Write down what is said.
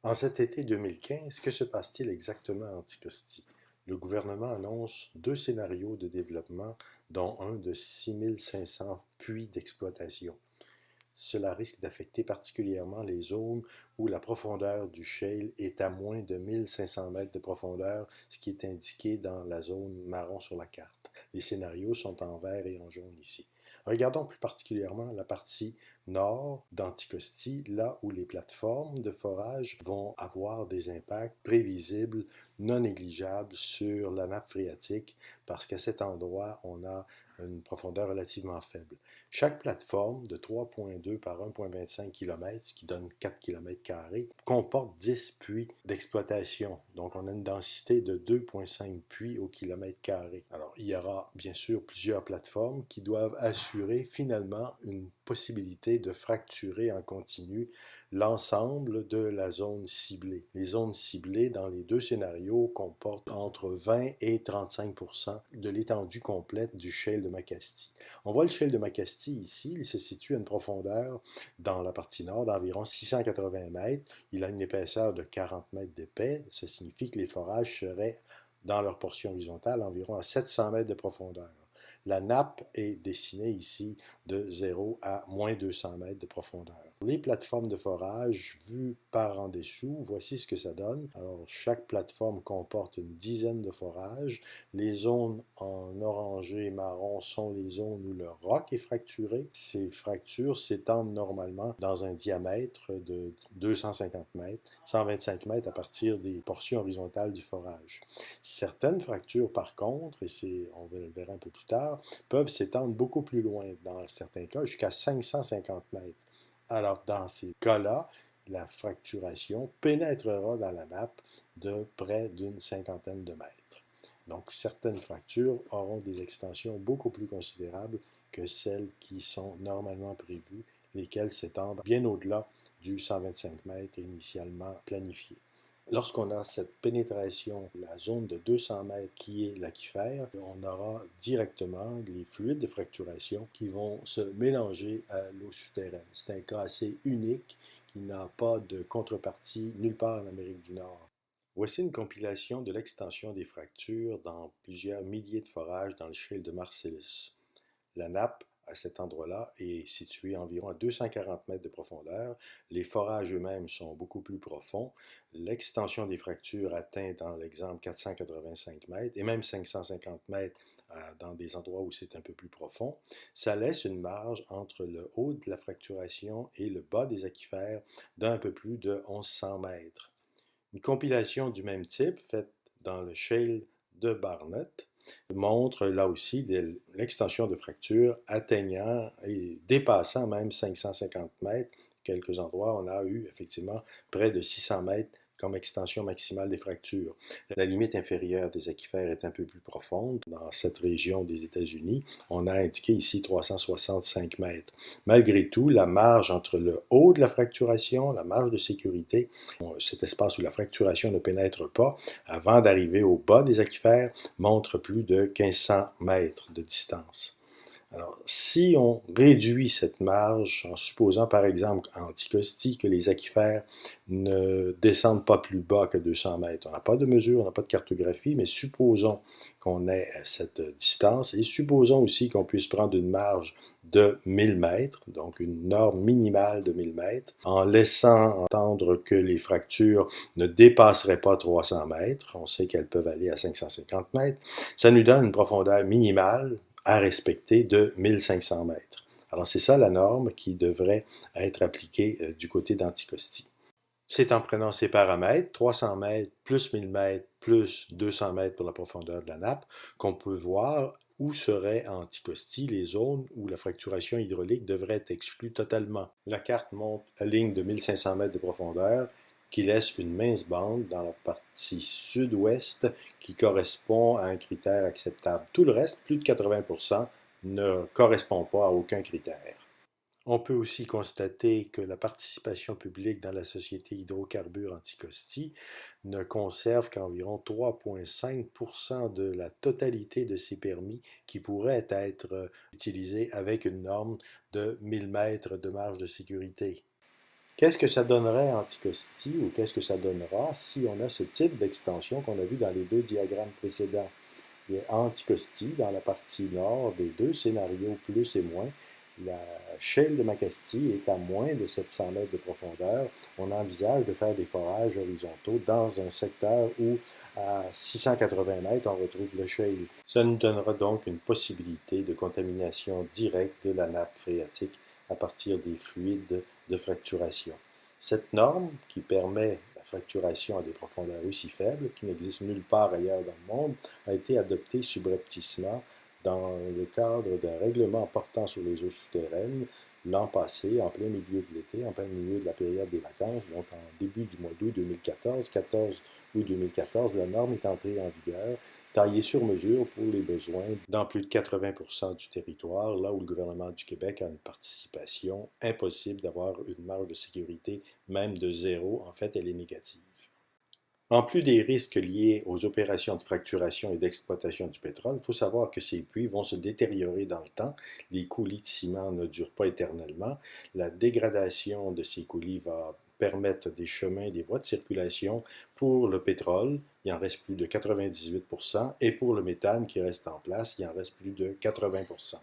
En cet été 2015, que se passe-t-il exactement à Anticosti? Le gouvernement annonce deux scénarios de développement, dont un de 6500 puits d'exploitation. Cela risque d'affecter particulièrement les zones où la profondeur du shale est à moins de 1500 mètres de profondeur, ce qui est indiqué dans la zone marron sur la carte. Les scénarios sont en vert et en jaune ici. Regardons plus particulièrement la partie nord d'Anticosti, là où les plateformes de forage vont avoir des impacts prévisibles non négligeables sur la nappe phréatique, parce qu'à cet endroit, on a une profondeur relativement faible. Chaque plateforme de 3,2 par 1,25 km, ce qui donne 4 km², comporte 10 puits d'exploitation. Donc, on a une densité de 2,5 puits au kilomètre carré. Alors, il y aura bien sûr plusieurs plateformes qui doivent assurer finalement une possibilité de fracturer en continu l'ensemble de la zone ciblée. Les zones ciblées dans les deux scénarios comportent entre 20 et 35% de l'étendue complète du shale de Macastie. On voit le shale de Macastie ici, il se situe à une profondeur dans la partie nord d'environ 680 mètres. Il a une épaisseur de 40 mètres d'épais. Ça signifie que les forages seraient dans leur portion horizontale environ à 700 mètres de profondeur. La nappe est dessinée ici de 0 à moins 200 mètres de profondeur. Les plateformes de forage vues par en dessous, voici ce que ça donne. Alors, chaque plateforme comporte une dizaine de forages. Les zones en orangé et marron sont les zones où le roc est fracturé. Ces fractures s'étendent normalement dans un diamètre de 250 mètres, 125 mètres à partir des portions horizontales du forage. Certaines fractures, par contre, et on le verra un peu plus tard, peuvent s'étendre beaucoup plus loin, dans certains cas jusqu'à 550 mètres. Alors, dans ces cas-là, la fracturation pénétrera dans la nappe de près d'une cinquantaine de mètres. Donc, certaines fractures auront des extensions beaucoup plus considérables que celles qui sont normalement prévues, lesquelles s'étendent bien au-delà du 125 mètres initialement planifié. Lorsqu'on a cette pénétration, la zone de 200 mètres qui est l'aquifère, on aura directement les fluides de fracturation qui vont se mélanger à l'eau souterraine. C'est un cas assez unique qui n'a pas de contrepartie nulle part en Amérique du Nord. Voici une compilation de l'extension des fractures dans plusieurs milliers de forages dans le shale de Marcellus. La nappe, à cet endroit-là, est située environ à 240 mètres de profondeur. Les forages eux-mêmes sont beaucoup plus profonds. L'extension des fractures atteint, dans l'exemple, 485 mètres et même 550 mètres dans des endroits où c'est un peu plus profond. Ça laisse une marge entre le haut de la fracturation et le bas des aquifères d'un peu plus de 1100 mètres. Une compilation du même type, faite dans le shale de Barnett, montre là aussi l'extension de fractures atteignant et dépassant même 550 mètres. Quelques endroits, on a eu effectivement près de 600 mètres comme extension maximale des fractures. La limite inférieure des aquifères est un peu plus profonde. Dans cette région des États-Unis, on a indiqué ici 365 mètres. Malgré tout, la marge entre le haut de la fracturation, la marge de sécurité, cet espace où la fracturation ne pénètre pas, avant d'arriver au bas des aquifères, montre plus de 1500 mètres de distance. Alors, si on réduit cette marge en supposant par exemple à Anticosti que les aquifères ne descendent pas plus bas que 200 mètres, on n'a pas de mesure, on n'a pas de cartographie, mais supposons qu'on ait cette distance et supposons aussi qu'on puisse prendre une marge de 1000 mètres, donc une norme minimale de 1000 mètres, en laissant entendre que les fractures ne dépasseraient pas 300 mètres, on sait qu'elles peuvent aller à 550 mètres, ça nous donne une profondeur minimale à respecter de 1500 mètres. Alors c'est ça la norme qui devrait être appliquée du côté d'Anticosti. C'est en prenant ces paramètres, 300 mètres plus 1000 mètres plus 200 mètres pour la profondeur de la nappe, qu'on peut voir où seraient à Anticosti les zones où la fracturation hydraulique devrait être exclue totalement. La carte montre la ligne de 1500 mètres de profondeur qui laisse une mince bande dans la partie sud-ouest qui correspond à un critère acceptable. Tout le reste, plus de 80%, ne correspond pas à aucun critère. On peut aussi constater que la participation publique dans la Société Hydrocarbures Anticosti ne conserve qu'environ 3,5% de la totalité de ces permis qui pourraient être utilisés avec une norme de 1000 mètres de marge de sécurité. Qu'est-ce que ça donnerait Anticosti ou qu'est-ce que ça donnera si on a ce type d'extension qu'on a vu dans les deux diagrammes précédents? Bien, à Anticosti, dans la partie nord des deux scénarios plus et moins, la shale de Macasti est à moins de 700 mètres de profondeur. On envisage de faire des forages horizontaux dans un secteur où, à 680 mètres, on retrouve le shale. Ça nous donnera donc une possibilité de contamination directe de la nappe phréatique à partir des fluides de fracturation. Cette norme, qui permet la fracturation à des profondeurs aussi faibles, qui n'existe nulle part ailleurs dans le monde, a été adoptée subrepticement dans le cadre d'un règlement portant sur les eaux souterraines l'an passé, en plein milieu de l'été, en plein milieu de la période des vacances, donc en début du mois d'août 2014, 14 août 2014, la norme est entrée en vigueur, taillée sur mesure pour les besoins dans plus de 80% du territoire, là où le gouvernement du Québec a une participation impossible d'avoir une marge de sécurité, même de zéro, en fait elle est négative. En plus des risques liés aux opérations de fracturation et d'exploitation du pétrole, il faut savoir que ces puits vont se détériorer dans le temps. Les coulis de ciment ne durent pas éternellement. La dégradation de ces coulis va permettre des chemins, des voies de circulation pour le pétrole, il en reste plus de 98%, et pour le méthane qui reste en place, il en reste plus de 80%.